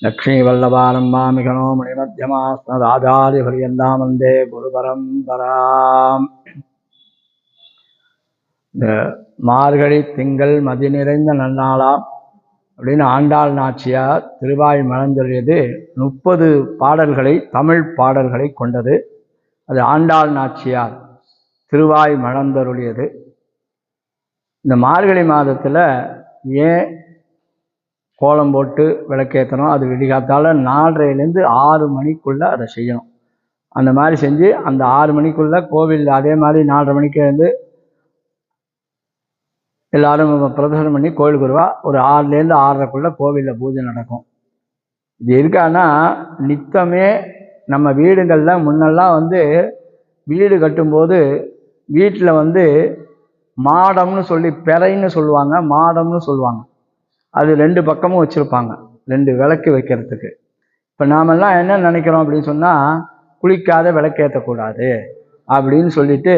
லக்ஷ்மீ வல்லபாரம்பாமிகனோ மணிமத்தியமாஸ்மதாச்சாரிய பரியந்தாம் வந்தே குரு பரம்பராம். இந்த மார்கழி திங்கள் மதி நிறைந்த நன்னாளாம் அப்படின்னு ஆண்டாள் நாச்சியார் திருவாய் மலர்ந்தொழியது 30 பாடல்களை, தமிழ் பாடல்களை கொண்டது. அது ஆண்டாள் நாச்சியார் திருவாய் மலர்ந்தருளியது. இந்த மார்கழி மாதத்தில் ஏன் கோலம் போட்டு விளக்கேற்றணும்? அது விடிகாத்தால் 4:30லேருந்து 6 மணிக்குள்ளே அதை செய்யணும். அந்த மாதிரி செஞ்சு அந்த 6 மணிக்குள்ளே கோவில், அதே மாதிரி 4:30 மணிக்கு வந்து எல்லாரும் பிரதர்சனம் பண்ணி கோவிலுக்கு வருவா. ஒரு 6லேருந்து 6:30க்குள்ளே கோவிலில் பூஜை நடக்கும். இது இருக்கான்னா, நித்தமே நம்ம வீடுகளில் முன்னெல்லாம் வந்து வீடு கட்டும்போது வீட்டில் வந்து மாடம்னு சொல்லி, பெறைன்னு சொல்லுவாங்க, மாடம்னு சொல்லுவாங்க. அது 2 பக்கமும் வச்சுருப்பாங்க, 2 விளக்கு வைக்கிறதுக்கு. இப்போ நாமெல்லாம் என்ன நினைக்கிறோம் அப்படின்னு சொன்னால், குளிக்காத விளக்கேற்றக்கூடாது அப்படின்னு சொல்லிட்டு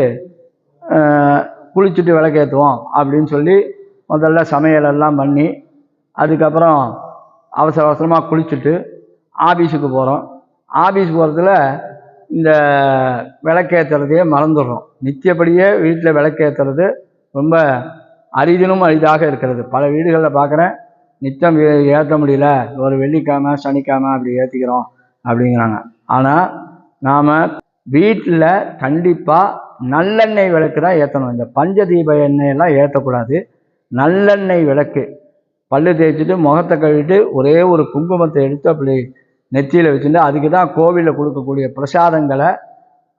குளிச்சுட்டு விளக்கேற்றுவோம் அப்படின்னு சொல்லி முதல்ல சமையலெல்லாம் பண்ணி அதுக்கப்புறம் அவசர அவசரமாக குளிச்சுட்டு ஆஃபீஸுக்கு போகிறோம். ஆஃபீஸ் போகிறதுல இந்த விளக்கேற்றுறதையே மறந்துடுறோம். நித்தியப்படியே வீட்டில் விளக்கேற்றுறது ரொம்ப அரிதினும் அரிதாக இருக்கிறது. பல வீடுகளில் பார்க்குறேன், நித்தம் ஏற்ற முடியல, ஒரு வெள்ளிக்கிழமை சனிக்கிழமை அப்படி ஏற்றிக்கிறோம் அப்படிங்கிறாங்க. ஆனால் நாம் வீட்டில் கண்டிப்பாக நல்லெண்ணெய் விளக்கு தான் ஏற்றணும். இந்த பஞ்சதீப எண்ணெயெல்லாம் ஏற்றக்கூடாது. நல்லெண்ணெய் விளக்கு, பல்லு தேய்ச்சிட்டு முகத்தை கழுவிட்டு ஒரே ஒரு குங்குமத்தை எடுத்து அப்படி நெத்தியில் வச்சுட்டு, அதுக்கு தான் கோவிலில் கொடுக்கக்கூடிய பிரசாதங்களை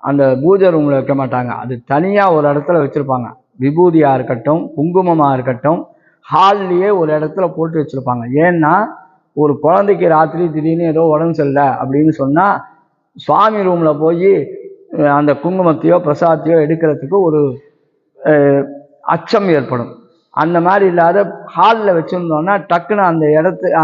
அந்த பூஜை ரூமில் வைக்க மாட்டாங்க. அது தனியாக ஒரு இடத்துல வச்சுருப்பாங்க. விபூதியாக இருக்கட்டும், குங்குமமாக இருக்கட்டும், ஹால்லையே ஒரு இடத்துல போட்டு வச்சுருப்பாங்க. ஏன்னா ஒரு குழந்தைக்கு ராத்திரி திடீர்னு ஏதோ உடம்பு சரியில்லை அப்படின்னு சொன்னால் சுவாமி ரூமில் போய் அந்த குங்குமத்தையோ பிரசாதத்தையோ எடுக்கிறதுக்கு ஒரு அச்சம் ஏற்படும். அந்த மாதிரி இல்லாத ஹாலில் வச்சுருந்தோன்னா டக்குன்னு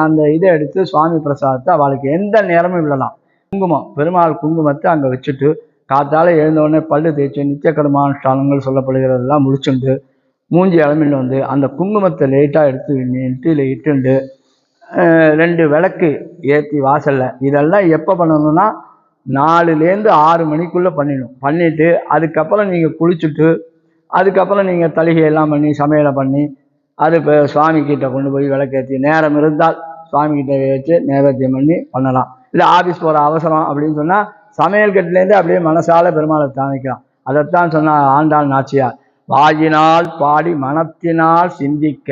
அந்த இதை எடுத்து சுவாமி பிரசாதத்தை அவளுக்கு எந்த நேரமும் விடலாம். குங்குமம், பெருமாள் குங்குமத்தை அங்கே வச்சுட்டு காத்தால் எழுந்தோடனே பல்லு தேய்ச்சி நித்திய கர்மானுஷ்டானங்கள் சொல்லப்படுகிறதெல்லாம் முடிச்சுண்டு மூஞ்சி இளமில் வந்து அந்த குங்குமத்தை லேட்டாக எடுத்து நெற்றியில் இட்டுண்டு 2 விளக்கு ஏற்றி வாசலில். இதெல்லாம் எப்போ பண்ணணும்னா 4லேருந்து 6 மணிக்குள்ளே பண்ணிவிட்டு அதுக்கப்புறம் நீங்கள் குளிச்சுட்டு அதுக்கப்புறம் நீங்கள் தலிகையெல்லாம் பண்ணி சமையலை பண்ணி அது இப்போ சுவாமிக்கிட்ட கொண்டு போய் விளக்கேற்றி, நேரம் இருந்தால் சுவாமிக்கிட்ட வச்சு நைவேத்தியம் பண்ணி பண்ணலாம். இல்லை ஆஃபீஸ் போகிற அவசரம் அப்படின்னு சொன்னால் சமையல் கட்டிலேருந்து அப்படியே மனசால பெருமாளை தாமிக்கலாம். அதைத்தான் சொன்னால் ஆண்டாள் நாச்சியார், வாயினால் பாடி மனத்தினால் சிந்திக்க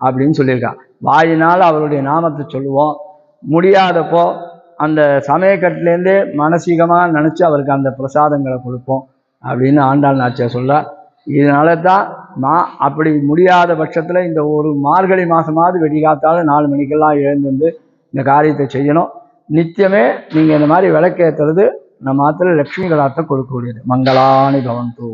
அப்படின்னு சொல்லியிருக்கா. வாயினால் அவருடைய நாமத்தை சொல்லுவோம், முடியாதப்போ அந்த சமயக்கட்டிலேருந்து மானசீகமாக நினச்சி அவருக்கு அந்த பிரசாதங்களை கொடுப்போம் அப்படின்னு ஆண்டாள் நாச்சியார் சொல்ல. இதனால தான் நான் அப்படி முடியாத பட்சத்தில் இந்த ஒரு மார்கழி மாதமாவது வெடிகாத்தால் 4 மணிக்கெல்லாம் எழுந்து இந்த காரியத்தை செய்யணும். நித்தியமே நீங்கள் இந்த மாதிரி விளக்கேற்றுறது நம்ம ஆற்றுல லக்ஷ்மி கடாத்தை கொடுக்கக்கூடியது. மங்களானி பவந்து.